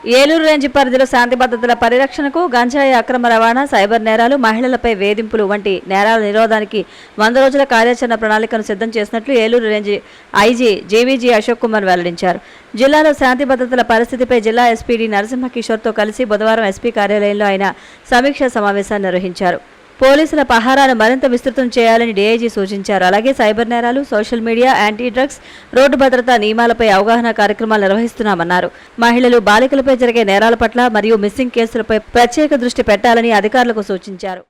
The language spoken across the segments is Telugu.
ఏలూరు రేంజ్ పరిధిలో శాంతి భద్రతల పరిరక్షణకు గంజాయి అక్రమ రవాణా, సైబర్ నేరాలు, మహిళలపై వేధింపులు వంటి నేరాల నిరోధానికి 100 రోజుల కార్యాచరణ ప్రణాళికను సిద్ధం చేసినట్లు ఏలూరు రేంజ్ ఐజీ జేవీజీ అశోక్ కుమార్ వెల్లడించారు. జిల్లాలో శాంతి భద్రతల పరిస్థితిపై జిల్లా ఎస్పీ నరసింహ కిషోర్తో కలిసి బుధవారం ఎస్పీ కార్యాలయంలో ఆయన సమీక్షా సమావేశాన్ని నిర్వహించారు. పోలీసుల పహారాను మరింత విస్తృతం చేయాలని డీఐజీ సూచించారు. అలాగే సైబర్ నేరాలు, social media, anti drugs, road భద్రతా నియమాలపై అవగాహన కార్యక్రమాలు నిర్వహిస్తున్నామన్నారు. మహిళలు, బాలికలపై జరిగే నేరాల పట్ల మరియు మిస్సింగ్ కేసులపై ప్రత్యేక దృష్టి పెట్టాలని అధికారులకు సూచించారు.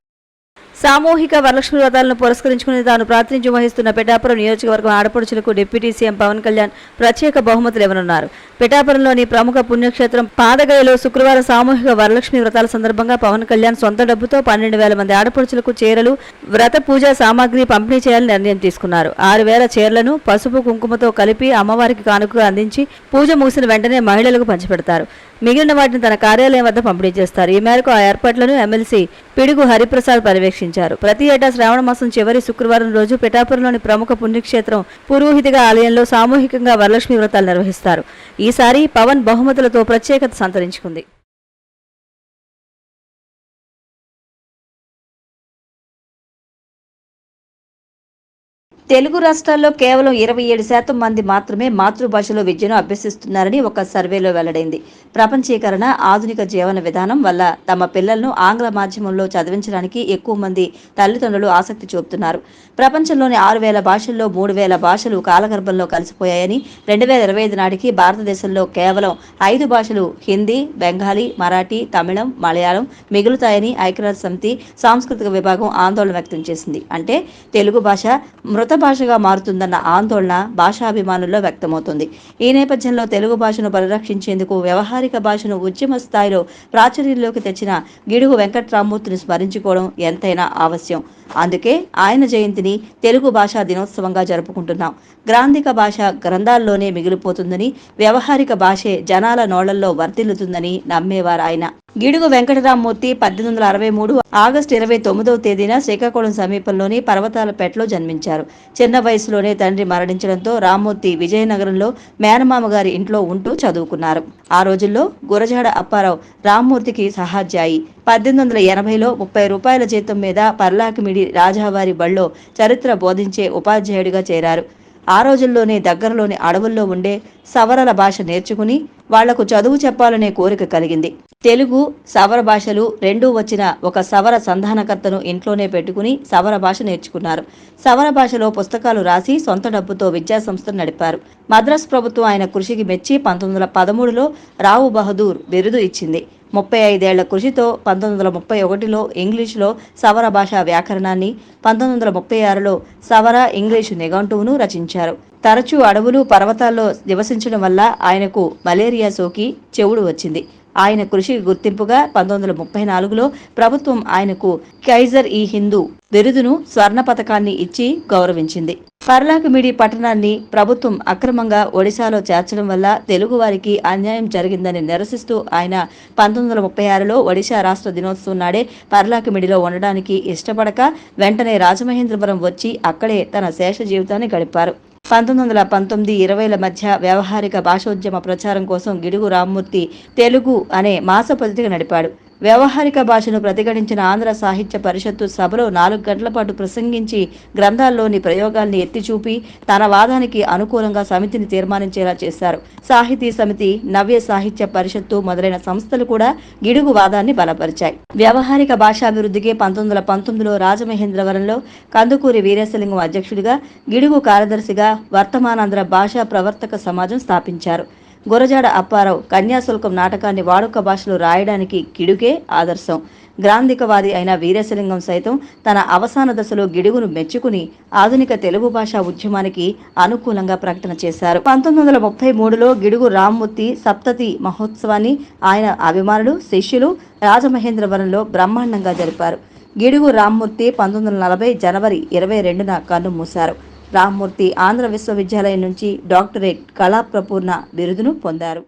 సామూహిక వరలక్ష్మి వ్రతాలను పురస్కరించుకుని తాను ప్రాతినిధ్యం వహిస్తున్న పిఠాపురం నియోజకవర్గం ఆడపడుచులకు డిప్యూటీ సీఎం పవన్ కళ్యాణ్ ప్రత్యేక బహుమతులు ఇవ్వనున్నారు. పిఠాపురంలోని ప్రముఖ పుణ్యక్షేత్రం పాదగయలో శుక్రవారం సామూహిక వరలక్ష్మి వ్రతాల సందర్భంగా పవన్ కళ్యాణ్ సొంత డబ్బుతో 12,000 మంది ఆడపడుచులకు చీరలు, వ్రత పూజా సామాగ్రి పంపిణీ చేయాలని నిర్ణయం తీసుకున్నారు. 6,000 చీరలను పసుపు కుంకుమతో కలిపి అమ్మవారికి కానుకగా అందించి పూజ ముగిసిన వెంటనే మహిళలకు పంచిపెడతారు. మిగిలిన వాటిని తన కార్యాలయం వద్ద పంపిణీ చేస్తారు. ఈ మేరకు ఆ ఏర్పాట్లను ఎమ్మెల్సీ పిడుగు హరిప్రసాద్ పర్యవేక్షించారు. ప్రతి ఏటా శ్రావణ మాసం చివరి శుక్రవారం రోజు పిఠాపురంలోని ప్రముఖ పుణ్యక్షేత్రం పురోహితిగా ఆలయంలో సామూహికంగా వరలక్ష్మి వ్రతాలు నిర్వహిస్తారు. ఈసారి పవన్ బహుమతులతో ప్రత్యేకత సంతరించుకుంది. తెలుగు రాష్ట్రాల్లో కేవలం 27% మంది మాత్రమే మాతృభాషలో విద్యను అభ్యసిస్తున్నారని ఒక సర్వేలో వెల్లడైంది. ప్రపంచీకరణ, ఆధునిక జీవన విధానం వల్ల తమ పిల్లలను ఆంగ్ల మాధ్యమంలో చదివించడానికి ఎక్కువ మంది తల్లిదండ్రులు ఆసక్తి చూపుతున్నారు. ప్రపంచంలోని 6,000 భాషల్లో 3,000 భాషలు కాలగర్భంలో కలిసిపోయాయని, 2025 నాటికి భారతదేశంలో కేవలం 5 భాషలు హిందీ, బెంగాలీ, మరాఠీ, తమిళం, మలయాళం మిగులుతాయని ఐక్యరాజ్య సమితి సాంస్కృతిక విభాగం ఆందోళన వ్యక్తం చేసింది. అంటే తెలుగు భాష మృత భాషగా మారుతుందన్న ఆందోళన భాషాభిమానుల్లో వ్యక్తమవుతుంది. ఈ నేపథ్యంలో తెలుగు భాషను పరిరక్షించేందుకు వ్యవహారిక భాషను ఉద్యమ స్థాయిలో ప్రాచుర్యంలోకి తెచ్చిన గిడుగు వెంకట్రామూర్తిని స్మరించుకోవడం ఎంతైనా ఆవశ్యం. అందుకే ఆయన జయంతిని తెలుగు భాషా దినోత్సవంగా జరుపుకుంటున్నాం. గ్రాంధిక భాష గ్రంథాల్లోనే మిగిలిపోతుందని, వ్యవహారిక భాషే జనాల నోళ్లలో వర్ధిల్లుతుందని నమ్మేవారు ఆయన. గిడుగు వెంకటరామూర్తి 1863 ఆగస్టు 29వ తేదీన శ్రీకాకుళం సమీపంలోని పర్వతాలపేటలో జన్మించారు. చిన్న వయసులోనే తండ్రి మరణించడంతో రామ్మూర్తి విజయనగరంలో మేనమామ గారి ఇంట్లో ఉంటూ చదువుకున్నారు. ఆ రోజుల్లో గురజాడ అప్పారావు రామ్మూర్తికి సహాధ్యాయి. 1880లో 30 రూపాయల జీతం మీద పర్లాకిమిడి రాజావారి బళ్ళో చరిత్ర బోధించే ఉపాధ్యాయుడిగా చేరారు. ఆ రోజుల్లోనే దగ్గరలోని అడవుల్లో ఉండే సవరల భాష నేర్చుకుని వాళ్లకు చదువు చెప్పాలనే కోరిక కలిగింది. తెలుగు, సవర భాషలు రెండూ వచ్చిన ఒక సవర సంధానకర్తను ఇంట్లోనే పెట్టుకుని సవర భాష నేర్చుకున్నారు. సవర భాషలో పుస్తకాలు రాసి సొంత డబ్బుతో విద్యాసంస్థను నడిపారు. మద్రాసు ప్రభుత్వం ఆయన కృషికి మెచ్చి 1913లో రావు బహదూర్ బిరుదు ఇచ్చింది. 35 ఏళ్ల కృషితో 1931లో ఇంగ్లీషులో సవర భాషా వ్యాకరణాన్ని, 1936లో సవర ఇంగ్లీషు నిఘంటువును రచించారు. తరచూ అడవులు, పర్వతాల్లో నివసించడం వల్ల ఆయనకు మలేరియా సోకి చెవుడు వచ్చింది. ఆయన కృషికి గుర్తింపుగా 1934లో ప్రభుత్వం ఆయనకు కైజర్-ఈ-హింద్ బిరుదును, స్వర్ణ పతకాన్ని ఇచ్చి గౌరవించింది. పర్లాకిమిడి పట్టణాన్ని ప్రభుత్వం అక్రమంగా ఒడిశాలో చేర్చడం వల్ల తెలుగువారికి అన్యాయం జరిగిందని నిరసిస్తూ ఆయన 1936లో ఒడిశా రాష్ట్ర దినోత్సవం నాడే పర్లాకిమిడిలో ఉండడానికి ఇష్టపడక వెంటనే రాజమహేంద్రవరం వచ్చి అక్కడే తన శేష జీవితాన్ని గడిపారు. 1919-20ల మధ్య వ్యవహారిక భాషోద్యమ ప్రచారం కోసం గిడుగు రామ్మూర్తి తెలుగు అనే మాసపత్రిక నడిపాడు. వ్యవహారిక భాషను ప్రతిఘటించిన ఆంధ్ర సాహిత్య పరిషత్తు సభలో 4 గంటల పాటు ప్రసంగించి గ్రంథాల్లోని ప్రయోగాల్ని ఎత్తిచూపి తన వాదానికి అనుకూలంగా సమితిని తీర్మానించేలా చేశారు. సాహితీ సమితి, నవ్య సాహిత్య పరిషత్తు మొదలైన సంస్థలు కూడా గిడుగు వాదాన్ని బలపరిచాయి. వ్యవహారిక భాషాభివృద్ధికి 1919లో రాజమహేంద్రవరంలో కందుకూరి వీరేశలింగం అధ్యక్షుడిగా, గిడుగు కార్యదర్శిగా వర్తమానాంధ్ర భాషా ప్రవర్తక సమాజం స్థాపించారు. గురజాడ అప్పారావు కన్యాశుల్కం నాటకాన్ని వాడుక భాషలో రాయడానికి గిడుగే ఆదర్శం. గ్రాంధికవాది అయిన వీరేశలింగం సైతం తన అవసాన దశలో గిడుగును మెచ్చుకుని ఆధునిక తెలుగు భాషా ఉద్యమానికి అనుకూలంగా ప్రకటన చేశారు. 1933లో గిడుగు రామ్మూర్తి సప్తతి మహోత్సవాన్ని ఆయన అభిమానులు, శిష్యులు రాజమహేంద్రవరంలో బ్రహ్మాండంగా జరిపారు. గిడుగు రామ్మూర్తి 1940 జనవరి 22న కన్నుమూశారు. రామ్మూర్తి ఆంధ్ర విశ్వవిద్యాలయం నుంచి డాక్టరేట్ కళాప్రపూర్ణ బిరుదును పొందారు.